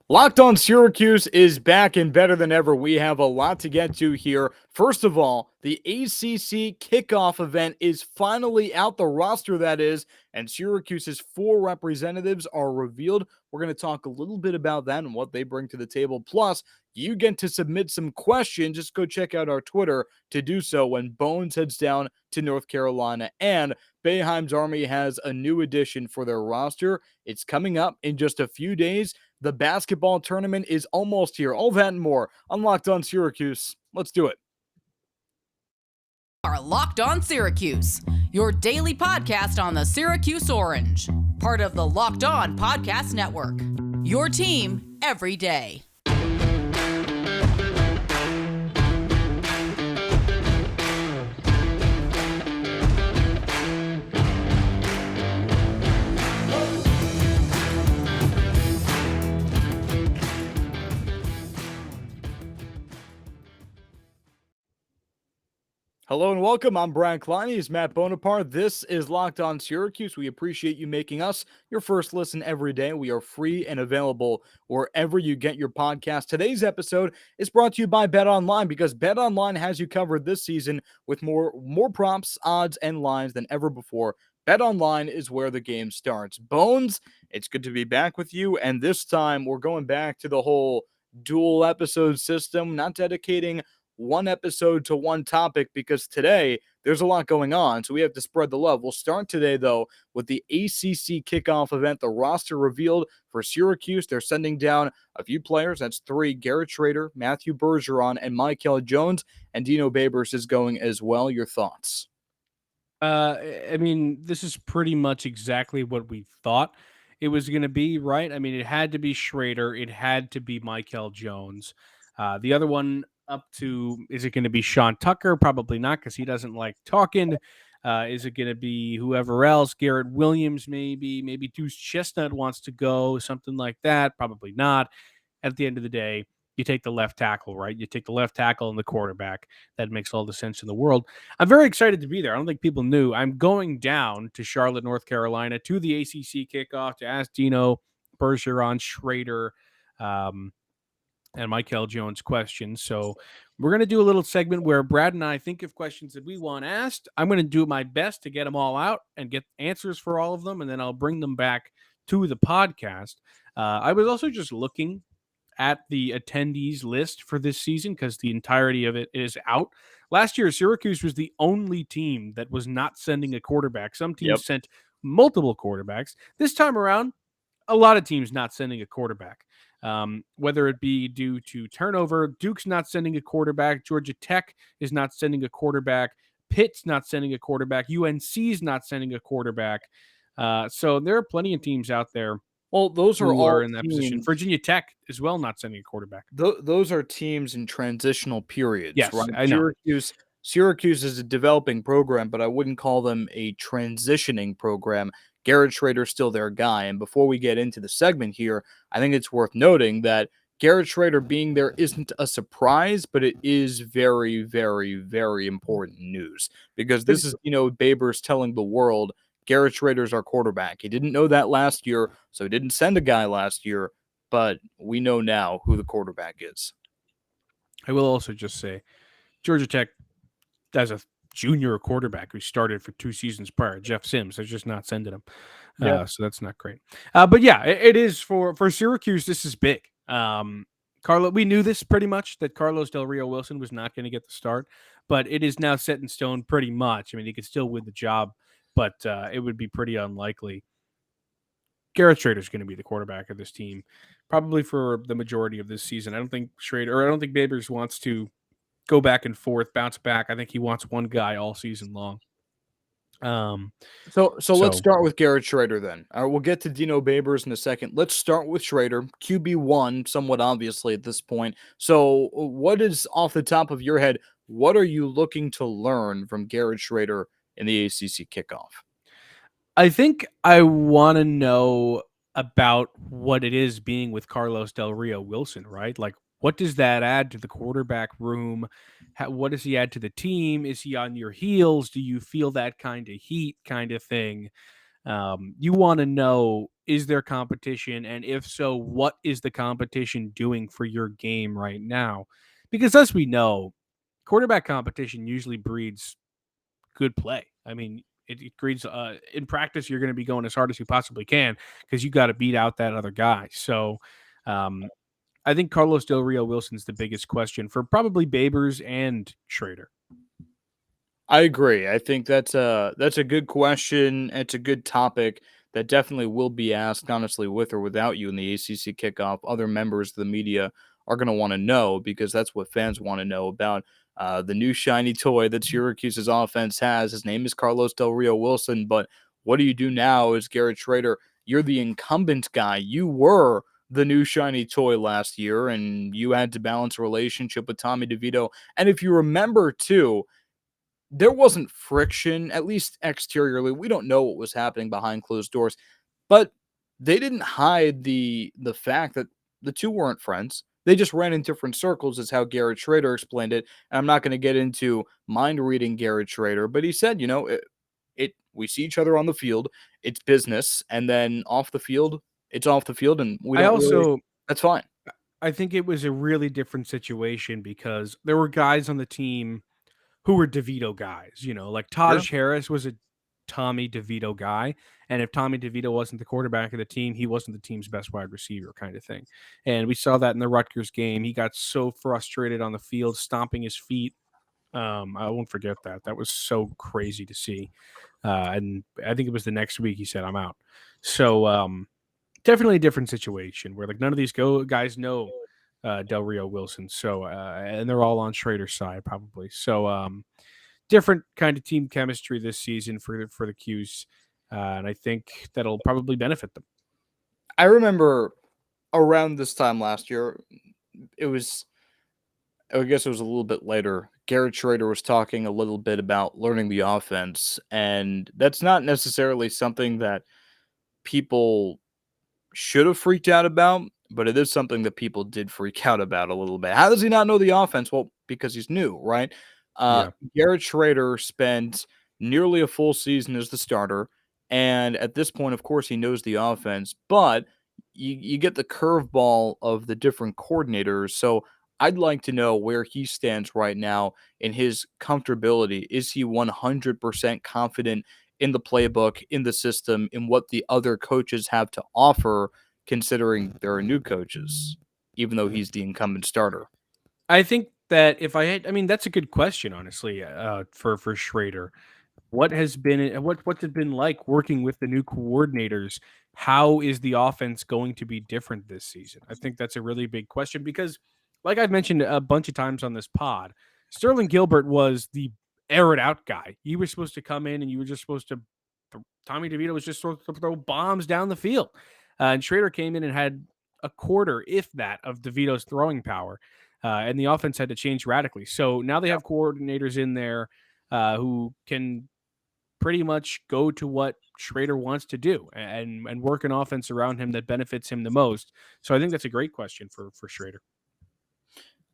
Locked on Syracuse is back and better than ever. We have a lot to get to here. First of all, the ACC Kickoff event is finally out, the roster that is, and Syracuse's 4 representatives are revealed. We're going to talk a little bit about that and what they bring to the table. Plus, you get to submit some questions. Just go check out our Twitter to do so when Bones heads down to North Carolina. And Boeheim's Army has a new addition for their roster. It's coming up in just a few days. The basketball tournament is almost here. All that and more. Unlocked on Syracuse. Let's do it. Are Locked On Syracuse, your daily podcast on the Syracuse Orange, part of the Locked On Podcast Network. Your team every day. Hello and welcome. I'm Brad Klein. He's Matt Bonaparte. This is Locked On Syracuse. We appreciate you making us your first listen every day. We are free and available wherever you get your podcast. Today's episode is brought to you by BetOnline because BetOnline has you covered this season with more props, odds, and lines than ever before. BetOnline is where the game starts. Bones, it's good to be back with you. And this time we're going back to the whole dual episode system, not dedicating one episode to one topic because today there's a lot going on, so we have to spread the love. We'll start today, though, with the ACC Kickoff event. The roster revealed for Syracuse. They're sending down a few players. That's 3, Garrett Schrader, Matthew Bergeron, and Michael Jones, and Dino Babers is going as well. Your thoughts? I mean, this is pretty much exactly what we thought it was going to be, right? I mean, it had to be Schrader. It had to be Michael Jones. The other one up to, is it going to be Sean Tucker? Probably not because he doesn't like talking. Is it going to be whoever else? Garrett Williams, maybe. Maybe Deuce Chestnut wants to go, something like that. Probably not. At the end of the day, you take the left tackle, right? You take the left tackle and the quarterback. That makes all the sense in the world. I'm very excited to be there. I don't think people knew. I'm going down to Charlotte, North Carolina, to the ACC Kickoff to ask Dino, Bergeron, Schrader, and Michael Jones questions. So we're going to do a little segment where Brad and I think of questions that we want asked. I'm going to do my best to get them all out and get answers for all of them, and then I'll bring them back to the podcast. I was also just looking at the attendees list for this season because the entirety of it is out. Last year, Syracuse was the only team that was not sending a quarterback. Some teams sent multiple quarterbacks. This time around, a lot of teams not sending a quarterback, whether it be due to turnover. Duke's not sending a quarterback. Georgia Tech is not sending a quarterback. Pitt's not sending a quarterback. UNC's not sending a quarterback. So there are plenty of teams out there. Well, those are all in that position. Virginia Tech as well, not sending a quarterback. Those are teams in transitional periods, yes, right? I know. Syracuse is a developing program, but I wouldn't call them a transitioning program. Garrett Schrader's still their guy. And before we get into the segment here, I think it's worth noting that Garrett Schrader being there isn't a surprise, but it is very, very, very important news because this is, Babers telling the world Garrett Schrader's our quarterback. He didn't know that last year, so he didn't send a guy last year, but we know now who the quarterback is. I will also just say Georgia Tech has a junior quarterback who started for 2 seasons prior, Jeff Sims. They're just not sending him. So that's not great. But yeah, it is for Syracuse. This is big. We knew this pretty much, that Carlos Del Rio Wilson was not going to get the start, but it is now set in stone pretty much. I mean, he could still win the job, but it would be pretty unlikely. Garrett Schrader is going to be the quarterback of this team, probably for the majority of this season. I don't think Babers wants to go back and forth, bounce back. I think he wants one guy all season long. So let's start with Garrett Schrader then. We'll get to Dino Babers in a second. Let's start with Schrader, QB1, somewhat obviously at this point. So what is off the top of your head? What are you looking to learn from Garrett Schrader in the ACC Kickoff? I think I want to know about what it is being with Carlos Del Rio Wilson, right? Like, what does that add to the quarterback room? What does he add to the team? Is he on your heels? Do you feel that kind of heat kind of thing? You want to know is there competition? And if so, what is the competition doing for your game right now? Because as we know, quarterback competition usually breeds good play. I mean, it breeds in practice, you're going to be going as hard as you possibly can because you got to beat out that other guy. So um, I think Carlos Del Rio Wilson's the biggest question for probably Babers and Schrader. I agree. I think that's a good question. It's a good topic that definitely will be asked, honestly, with or without you in the ACC kickoff. Other members of the media are going to want to know because that's what fans want to know about the new shiny toy that Syracuse's offense has. His name is Carlos Del Rio Wilson, but what do you do now as Garrett Schrader? You're the incumbent guy. You were the new shiny toy last year, and you had to balance a relationship with Tommy DeVito. And if you remember, too, there wasn't friction, at least exteriorly. We don't know what was happening behind closed doors, but they didn't hide the fact that the two weren't friends. They just ran in different circles, is how Garrett Schrader explained it. And I'm not going to get into mind reading Garrett Schrader, but he said, it we see each other on the field, it's business, and then off the field, it's off the field, and we I don't really. also That's fine. I think it was a really different situation because there were guys on the team who were DeVito guys, like Sure. Taj Harris was a Tommy DeVito guy. And if Tommy DeVito wasn't the quarterback of the team, he wasn't the team's best wide receiver kind of thing. And we saw that in the Rutgers game. He got so frustrated on the field, stomping his feet. I won't forget that. That was so crazy to see. And I think it was the next week he said, I'm out. So definitely a different situation where like none of these guys know Del Rio Wilson. So, and they're all on Schrader's side probably. So, different kind of team chemistry this season for the Qs, and I think that'll probably benefit them. I remember around this time last year, it was I guess it was a little bit later. Garrett Schrader was talking a little bit about learning the offense, and that's not necessarily something that people should have freaked out about, but it is something that people did freak out about a little bit. How does he not know the offense? Well, because he's new, right? Yeah. Garrett Schrader spent nearly a full season as the starter, and at this point, of course, he knows the offense, but you get the curveball of the different coordinators. So I'd like to know where he stands right now in his comfortability. Is he 100% confident in the playbook, in the system, in what the other coaches have to offer, considering there are new coaches, even though he's the incumbent starter? I think that if I had, I mean, that's a good question, honestly, for Schrader. What's it been like working with the new coordinators? How is the offense going to be different this season? I think that's a really big question because, like I've mentioned a bunch of times on this pod, Sterling Gilbert was the air it out guy. You were supposed to come in and you were just supposed to. Tommy DeVito was just supposed to throw bombs down the field, and Schrader came in and had a quarter, if that, of DeVito's throwing power, and the offense had to change radically. So now they have coordinators in there who can pretty much go to what Schrader wants to do and work an offense around him that benefits him the most. So I think that's a great question for Schrader.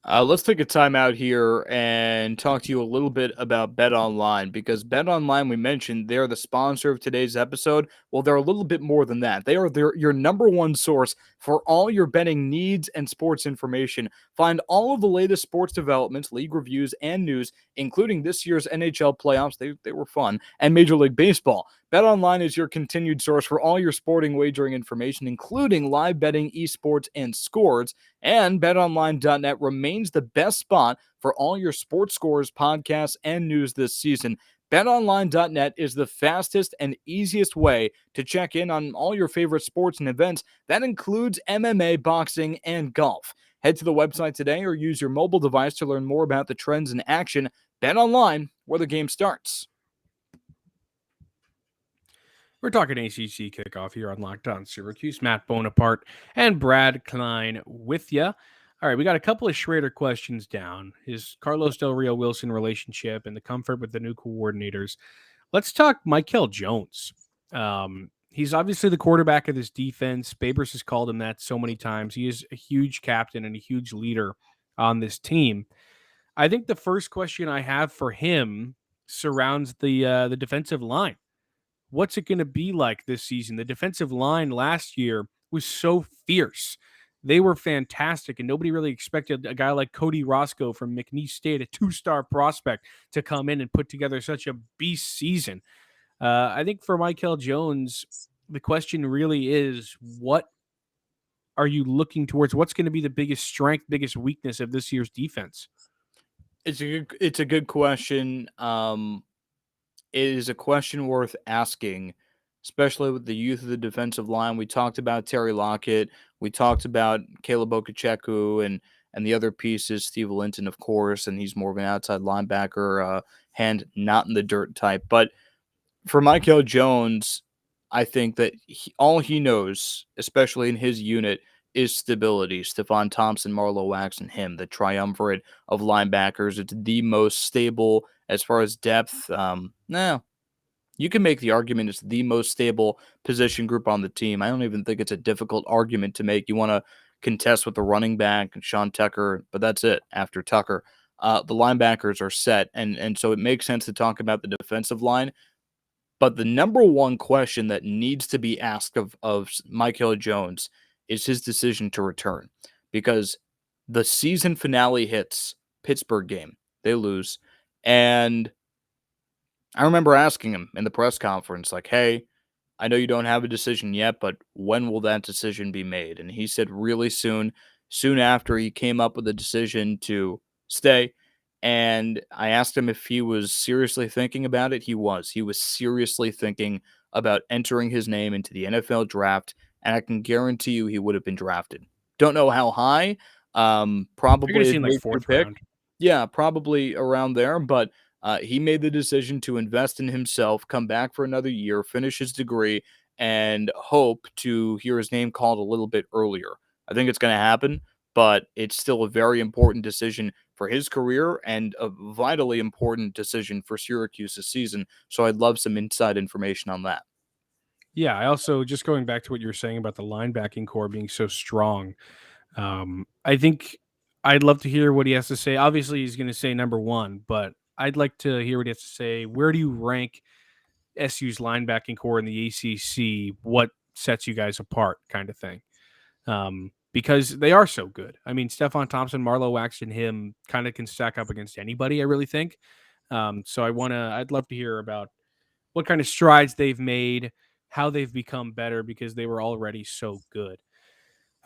Let's take a time out here and talk to you a little bit about BetOnline because BetOnline, we mentioned, they're the sponsor of today's episode. Well, they're a little bit more than that. They are your number one source for all your betting needs and sports information. Find all of the latest sports developments, league reviews, and news, including this year's NHL playoffs. They were fun, and Major League Baseball. BetOnline is your continued source for all your sporting wagering information, including live betting, esports, and scores. And betonline.net remains the best spot for all your sports scores, podcasts, and news this season. BetOnline.net is the fastest and easiest way to check in on all your favorite sports and events. That includes MMA, boxing, and golf. Head to the website today or use your mobile device to learn more about the trends in action. BetOnline, where the game starts. We're talking ACC kickoff here on Locked On Syracuse. Matt Bonaparte and Brad Klein with you. All right, we got a couple of Schrader questions down. His Carlos Del Rio Wilson relationship and the comfort with the new coordinators. Let's talk Michael Jones. He's obviously the quarterback of this defense. Babers has called him that so many times. He is a huge captain and a huge leader on this team. I think the first question I have for him surrounds the defensive line. What's it going to be like this season? The defensive line last year was so fierce. They were fantastic, and nobody really expected a guy like Cody Roscoe from McNeese State, a 2-star prospect, to come in and put together such a beast season. I think for Michael Jones, the question really is, what are you looking towards? What's going to be the biggest strength, biggest weakness of this year's defense? It's a good question. It is a question worth asking, especially with the youth of the defensive line. We talked about Terry Lockett. We talked about Caleb Okacheku and the other pieces, Steve Linton, of course, and he's more of an outside linebacker, hand not in the dirt type. But for Michael Jones, I think that all he knows, especially in his unit, is stability. Stephon Thompson, Marlo Wax, and him, the triumvirate of linebackers. It's the most stable as far as depth. You can make the argument it's the most stable position group on the team. I don't even think it's a difficult argument to make. You want to contest with the running back and Sean Tucker, but that's it after Tucker. The linebackers are set, and so it makes sense to talk about the defensive line. But the number one question that needs to be asked of Michael Jones is his decision to return. Because the season finale hits, Pittsburgh game, they lose. And I remember asking him in the press conference, like, hey, I know you don't have a decision yet, but when will that decision be made? And he said really soon, soon after he came up with a decision to stay. And I asked him if he was seriously thinking about it. He was. He was seriously thinking about entering his name into the NFL draft. And I can guarantee you he would have been drafted. Don't know how high. You're going to Probably see his in like late third fourth pick. round. Yeah, probably around there. But he made the decision to invest in himself, come back for another year, finish his degree, and hope to hear his name called a little bit earlier. I think it's going to happen, but it's still a very important decision for his career and a vitally important decision for Syracuse this season. So I'd love some inside information on that. Yeah, I also, just going back to what you were saying about the linebacking core being so strong, I think I'd love to hear what he has to say. Obviously, he's going to say number one, but I'd like to hear what he has to say. Where do you rank SU's linebacking core in the ACC? What sets you guys apart, kind of thing? Because they are so good. I mean, Stephon Thompson, Marlo Wax, and him kind of can stack up against anybody, I really think. So I'd love to hear about what kind of strides they've made, how they've become better because they were already so good.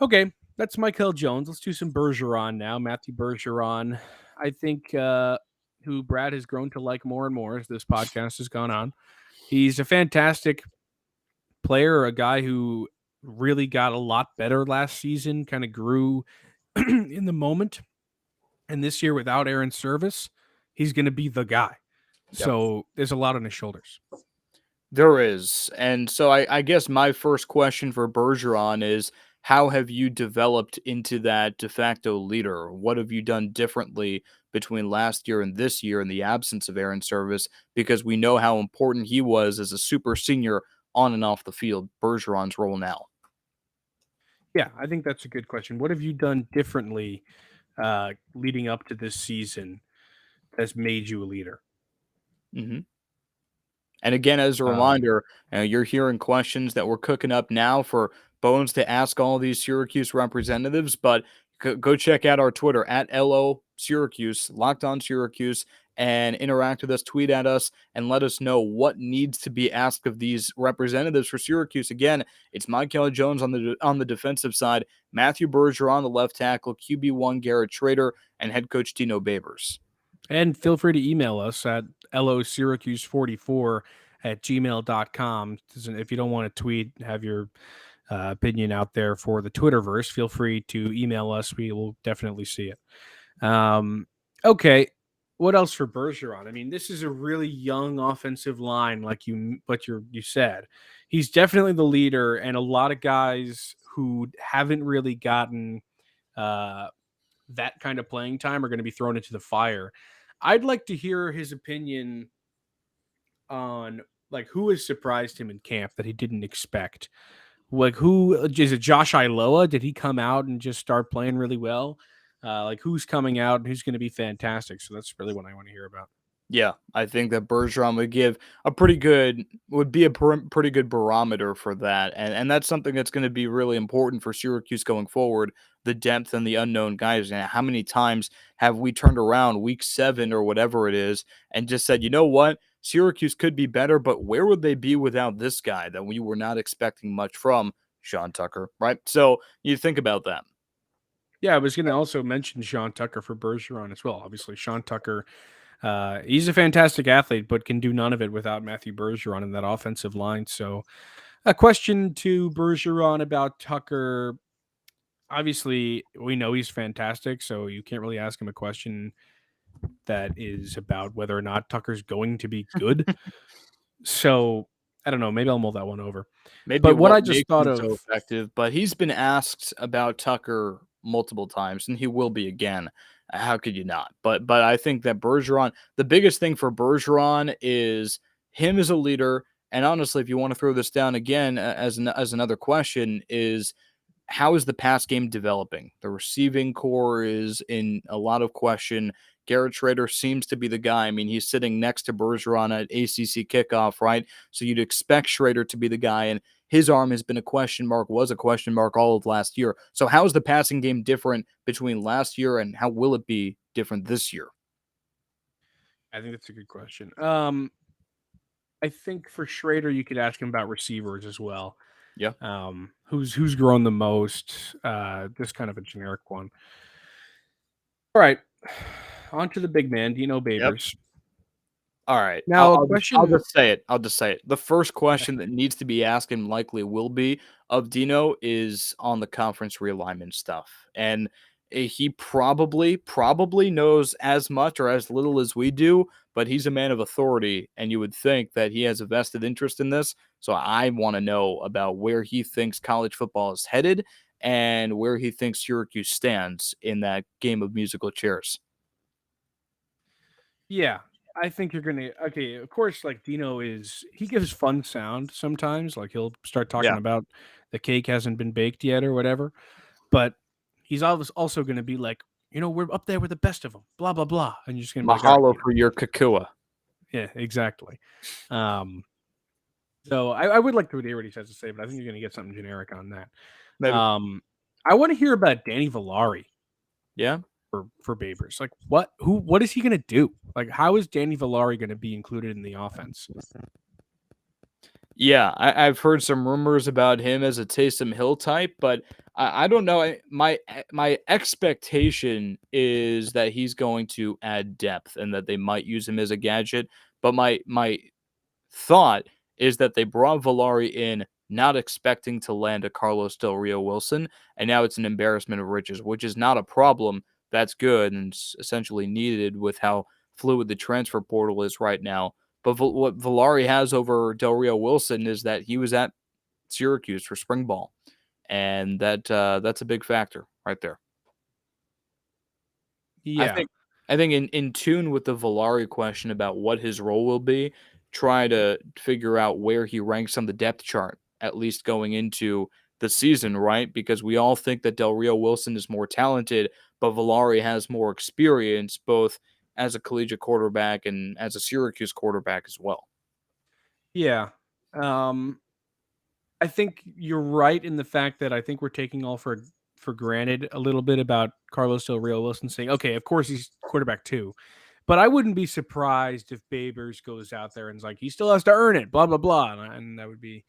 Okay, that's Michael Jones. Let's do some Bergeron now. Matthew Bergeron, I think, who Brad has grown to like more and more as this podcast has gone on. He's a fantastic player, a guy who really got a lot better last season, kind of grew in the moment. And this year, without Aaron Service, he's going to be the guy. Yep. So there's a lot on his shoulders. There is. And so I guess my first question for Bergeron is how have you developed into that de facto leader? What have you done differently between last year and this year in the absence of Aaron Service? Because we know how important he was as a super senior on and off the field. Bergeron's role now. Yeah, I think that's a good question. What have you done differently leading up to this season that's made you a leader? hmm And again, as a Um, reminder, you're hearing questions that we're cooking up now for Bones to ask all these Syracuse representatives, but go check out our Twitter at LO Syracuse, Locked On Syracuse, and interact with us, tweet at us, and let us know what needs to be asked of these representatives for Syracuse. Again, it's Michael Jones on the defensive side, Matthew Bergeron, the left tackle, QB1 Garrett Schrader, and head coach Dino Babers. and feel free to email us at losyracuse44 at gmail.com. If you don't want to tweet, have your opinion out there for the Twitterverse, feel free to email us. We will definitely see it. Okay. What else for Bergeron? I mean, this is a really young offensive line, like you said. He's definitely the leader, and a lot of guys who haven't really gotten that kind of playing time are going to be thrown into the fire. I'd like to hear his opinion on like who has surprised him in camp that he didn't expect. Like, who is it? Josh Iloa? Did he come out and just start playing really well? Like, who's coming out and who's going to be fantastic? So that's really what I want to hear about. Yeah, I think that Bergeron would give a pretty good would be a pretty good barometer for that, and that's something that's going to be really important for Syracuse going forward. The depth and the unknown guys. And how many times have we turned around week 7 or whatever it is and just said, you know what, Syracuse could be better, but where would they be without this guy that we were not expecting much from, Sean Tucker, right? So you think about that. Yeah, I was going to also mention Sean Tucker for Bergeron as well. Obviously, Sean Tucker, he's a fantastic athlete, but can do none of it without Matthew Bergeron in that offensive line. So, a question to Bergeron about Tucker. Obviously, we know he's fantastic, so you can't really ask him a question that is about whether or not Tucker's going to be good. So, I don't know. Maybe I'll mull that one over. Maybe But what what I just makes thought him of, so effective, but he's been asked about Tucker multiple times, and he will be again. How could you not? But I think that Bergeron, the biggest thing for Bergeron is him as a leader. And honestly, if you want to throw this down again as another question, is how is the pass game developing? The receiving core is in a lot of question. Garrett Schrader seems to be the guy. I mean, he's sitting next to Bergeron at ACC Kickoff, right? So you'd expect Schrader to be the guy, and his arm has been a question mark, was a question mark all of last year. So how is the passing game different between last year, and how will it be different this year? I think that's a good question. I think for Schrader, you could ask him about receivers as well. Yeah. Who's grown the most? Just kind of a generic one. All right, on to the big man, Dino Yep. Babers. All right. Now, a I'll question. just say it. I'll just say it. The first question that needs to be asked and likely will be of Dino is on the conference realignment stuff. And he probably knows as much or as little as we do, but he's a man of authority and you would think that he has a vested interest in this. So I want to know about where he thinks college football is headed and where he thinks Syracuse stands in that game of musical chairs. Yeah, I think you're gonna. Okay, of course. Like Dino he gives fun sound sometimes. Like he'll start talking Yeah. about the cake hasn't been baked yet or whatever. But he's always also going to be like, we're up there with the best of them. Blah blah blah, and you're just going to be like, all right, Mahalo for your Kakua. yeah, exactly. Um, so I would like to hear what he has to say, but I think you're going to get something generic on that. Maybe. I want to hear about Danny Villari Yeah. for Babers. Like, what is he going to do? Like, how is Danny Villari going to be included in the offense? Yeah, I've heard some rumors about him as a Taysom Hill type, but I don't know. My expectation is that he's going to add depth and that they might use him as a gadget. But my thought is that they brought Valari in not expecting to land a Carlos Del Rio Wilson, and now it's an embarrassment of riches, which is not a problem. That's good and essentially needed with how fluid the transfer portal is right now. But what Valari has over Del Rio Wilson is that he was at Syracuse for spring ball, and that's a big factor right there. I Yeah, think I think in tune with the Valari question about what his role will be, try to figure out where he ranks on the depth chart, at least going into the season, right? Because we all think that Del Rio Wilson is more talented, but Valari has more experience, both as a collegiate quarterback and as a Syracuse quarterback as well. yeah. Um, I think you're right in the fact that I think we're taking all for granted a little bit about Carlos Del Rio Wilson saying, okay, of course he's quarterback too. But I wouldn't be surprised if Babers goes out there and is like, he still has to earn it, blah, blah, blah. And that would be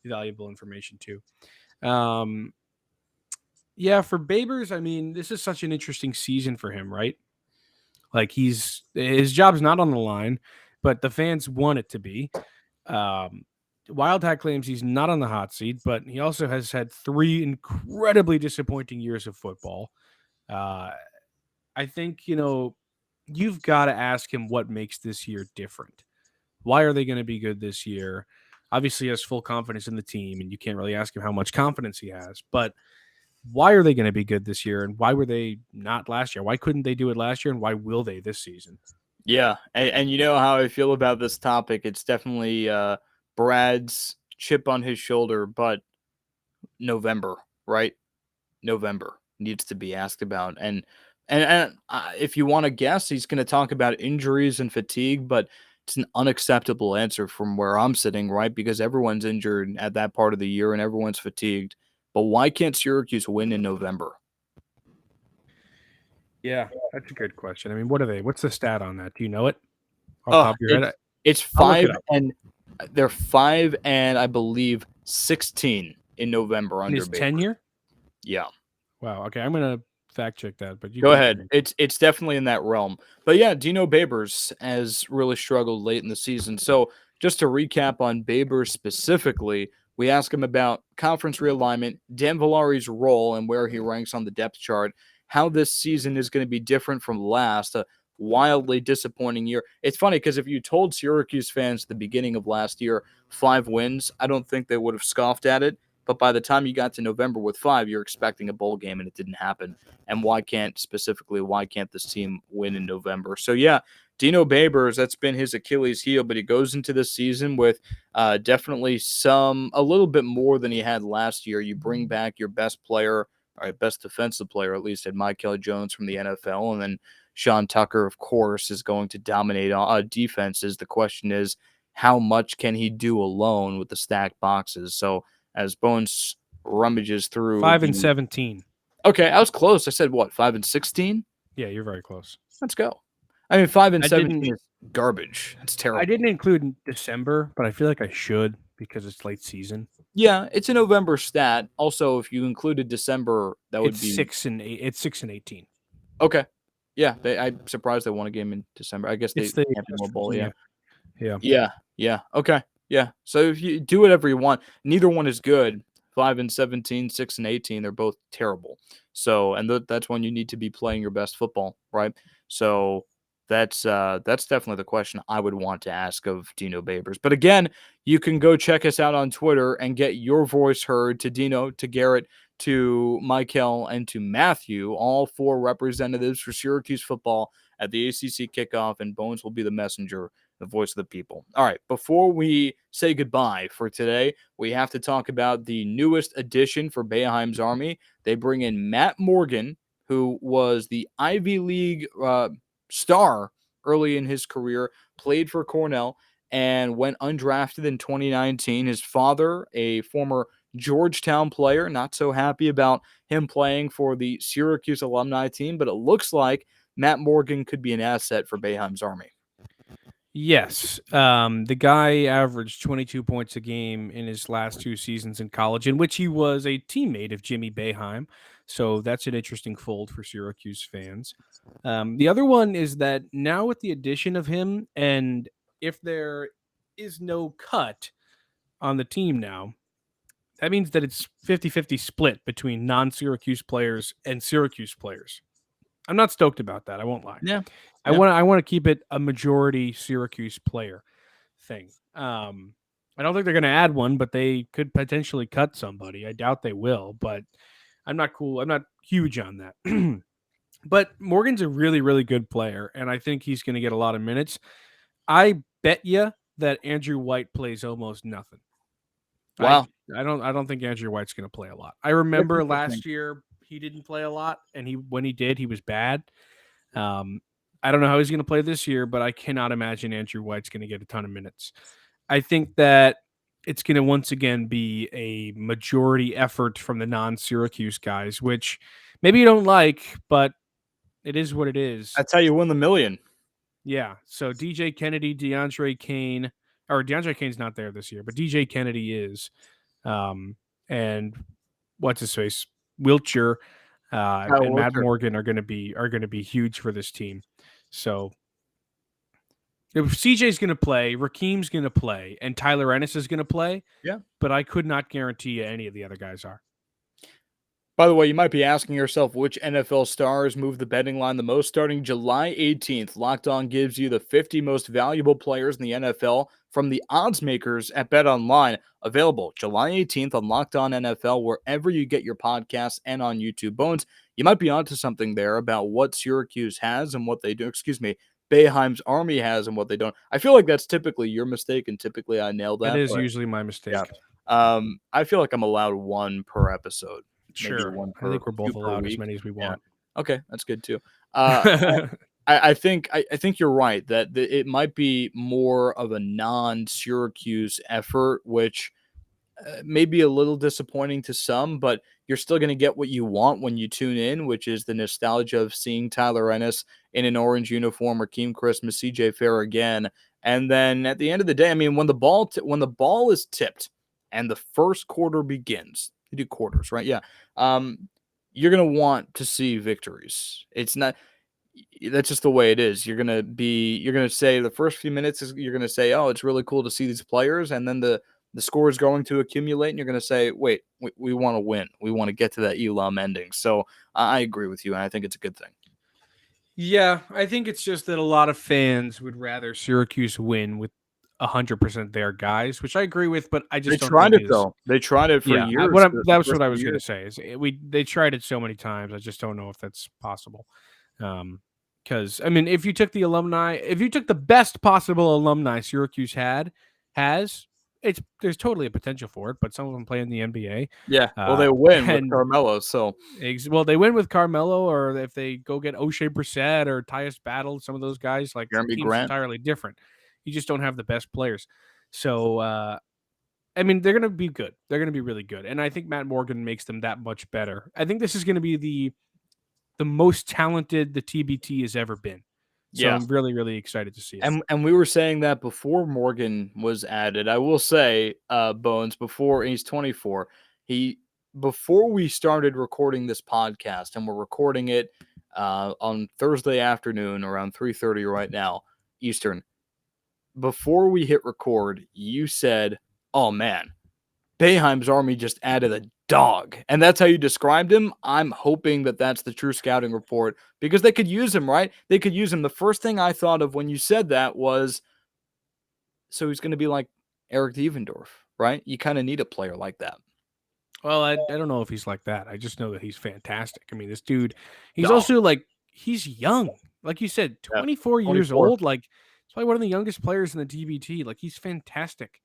valuable information too. Um, yeah, for Babers, I mean, this is such an interesting season for him, right? Like his job's not on the line, but the fans want it to be. Um, Wild Hat claims he's not on the hot seat, but he also has had 3 incredibly disappointing years of football. Uh, I think, you've got to ask him what makes this year different. Why are they going to be good this year? Obviously, he has full confidence in the team, and you can't really ask him how much confidence he has. But why are they going to be good this year, and why were they not last year? Why couldn't they do it last year, and why will they this season? Yeah, and you know how I feel about this topic. It's definitely Brad's chip on his shoulder, but November, right? November needs to be asked about. And And if you want to guess, he's going to talk about injuries and fatigue, but it's an unacceptable answer from where I'm sitting, right? Because everyone's injured at that part of the year and everyone's fatigued. But why can't Syracuse win in November? Yeah, that's a good question. I mean, what are they? What's the stat on that? Do you know it off the Oh, top of your head? it's I'll look it 5 up. and they're 5 and I believe 16 in November In under his Baker. tenure? Yeah. Wow. Okay, I'm gonna fact check that, but you Go keep ahead. going. It's definitely in that realm. But yeah, Dino Babers has really struggled late in the season. So just to recap on Babers specifically, we ask him about conference realignment, Dan Villari's role and where he ranks on the depth chart, how this season is going to be different from last, a wildly disappointing year. It's funny because if you told Syracuse fans at the beginning of last year 5 wins, I don't think they would have scoffed at it. But by the time you got to November with 5, you're expecting a bowl game and it didn't happen. And why can't this team win in November? So yeah, Dino Babers, that's been his Achilles heel, but he goes into this season with definitely a little bit more than he had last year. You bring back your best player, or best defensive player at least, at Michael Jones from the NFL, and then Sean Tucker, of course, is going to dominate defenses. The question is, how much can he do alone with the stacked boxes? So as Bones rummages through 5 and 17. Okay, I was close. I said what, 5 and 16? Yeah, you're very close. Let's go. I mean, 5 and I 17 didn't is garbage. It's terrible. I didn't include December, but I feel like I should because it's late season. Yeah, it's a November stat. Also, if you included December, that would It's be 6 and 8. It's 6 and 18. okay. Yeah, I'm surprised they won a game in December. I guess they It's the Hampton Road Bowl. Yeah. Yeah. Okay. Yeah. So if you do whatever you want, neither one is good. 5 and 17, 6 and 18, they're both terrible. So, and that's when you need to be playing your best football, right? So that's definitely the question I would want to ask of Dino Babers. But again, you can go check us out on Twitter and get your voice heard to Dino, to Garrett, to Michael, and to Matthew, all 4 representatives for Syracuse football at the ACC Kickoff, and Bones will be the messenger, the voice of the people. All right, before we say goodbye for today, we have to talk about the newest addition for Boeheim's Army. They bring in Matt Morgan, who was the Ivy League star early in his career, played for Cornell, and went undrafted in 2019. His father, a former Georgetown player, not so happy about him playing for the Syracuse alumni team, but it looks like Matt Morgan could be an asset for Boeheim's Army. Yes. The guy averaged 22 points a game in his last 2 seasons in college, in which he was a teammate of Jimmy Boeheim. So that's an interesting fold for Syracuse fans. The other one is that now with the addition of him, and if there is no cut on the team now, that means that it's 50-50 split between non-Syracuse players and Syracuse players. I'm not stoked about that. I won't lie. Yeah. I want to keep it a majority Syracuse player thing. I don't think they're going to add one, but they could potentially cut somebody. I doubt they will, but I'm not cool. I'm not huge on that. But Morgan's a really, really good player, and I think he's going to get a lot of minutes. I bet you that Andrew White plays almost nothing. Wow. I don't think Andrew White's going to play a lot. I remember last year he didn't play a lot, and when he did, he was bad. I don't know how he's going to play this year, but I cannot imagine Andrew White's going to get a ton of minutes. I think that it's going to once again be a majority effort from the non-Syracuse guys, which maybe you don't like, but it is what it is. That's how you win the million. Yeah. So DJ Kennedy, DeAndre Kane, or DeAndre Kane's not there this year, but DJ Kennedy is. And what's his face? Wiltshire and Matt Morgan are going to be huge for this team. So if CJ's going to play, Rakeem's going to play, and Tyler Ennis is going to play. Yeah. But I could not guarantee any of the other guys are. By the way, you might be asking yourself which NFL stars move the betting line the most. Starting July 18th, Locked On gives you the 50 most valuable players in the NFL from the odds makers at BetOnline. Available July 18th on Locked On NFL, wherever you get your podcasts and on YouTube. Bones, you might be onto something there about what Syracuse has and what they do. Boeheim's Army has and what they don't. I feel like that's typically your mistake, and typically I nail that. That is usually my mistake. Yeah. I feel like I'm allowed 1 per episode. Sure. I think we're both allowed as many as we want. Okay, that's good too. I think you're right that it might be more of a non-Syracuse effort, which may be a little disappointing to some, but you're still going to get what you want when you tune in, which is the nostalgia of seeing Tyler Ennis in an orange uniform, Rakeem Christmas, CJ Fair again. And then at the end of the day, I mean, when the ball is tipped and the first quarter begins, you do quarters, right? Yeah. You're going to want to see victories. It's not, that's just the way it is. You're gonna say the first few minutes you're gonna say, oh, it's really cool to see these players, and then the score is going to accumulate, and you're gonna say, wait, we want to win, we want to get to that Elam ending. So I agree with you, and I think it's a good thing. Yeah, I think it's just that a lot of fans would rather Syracuse win with 100% their guys, which I agree with, but I They just don't tried think it is. though. They tried it for Yeah, years. that's The what first I few was gonna years. say. They tried it so many times. I just don't know if that's possible. Because I mean, if you took the best possible alumni Syracuse has, there's totally a potential for it. But some of them play in the NBA. Yeah. Well, they win with And Carmelo. So well, they win with Carmelo, or if they go get O'Shea Brissett or Tyus Battle, some of those guys, like the Jeremy team's Grant. entirely different. You just don't have the best players. So I mean, they're going to be good. They're going to be really good, and I think Matt Morgan makes them that much better. I think this is going to be the most talented the TBT has ever been. So Yeah. I'm really, really excited to see it. And we were saying that before Morgan was added. I will say, Bones, before he's 24, before we started recording this podcast, and we're recording it on Thursday afternoon around 3:30 right now Eastern. Before we hit record, you said, "Oh man, Boeheim's army just added a dog," and that's how you described him. I'm hoping that that's the true scouting report because they could use him, right? They could use him. The first thing I thought of when you said that was, so he's going to be like Eric Devendorf, right? You kind of need a player like that. Well, I don't know if he's like that. I just know that he's fantastic. I mean, this dude, he's Oh, also like, he's young. Like you said, yeah, 24 years 24. old. Like, he's probably one of the youngest players in the TBT. Like, he's fantastic.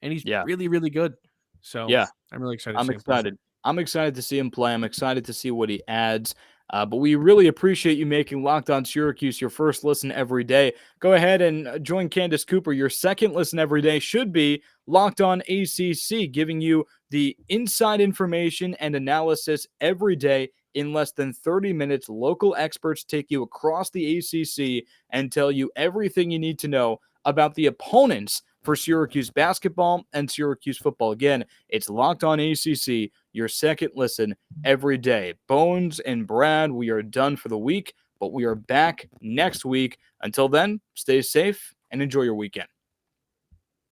And he's Yeah, really, really good. So yeah. I'm really excited to I'm see him play. excited. I'm excited to see him play. I'm excited to see what he adds. But we really appreciate you making Locked On Syracuse your first listen every day. Go ahead and join Candace Cooper. Your second listen every day should be Locked On ACC, giving you the inside information and analysis every day in less than 30 minutes. Local experts take you across the ACC and tell you everything you need to know about the opponents for Syracuse basketball and Syracuse football. Again, it's Locked On ACC, your second listen every day. Bones and Brad, we are done for the week, but we are back next week. Until then, stay safe and enjoy your weekend.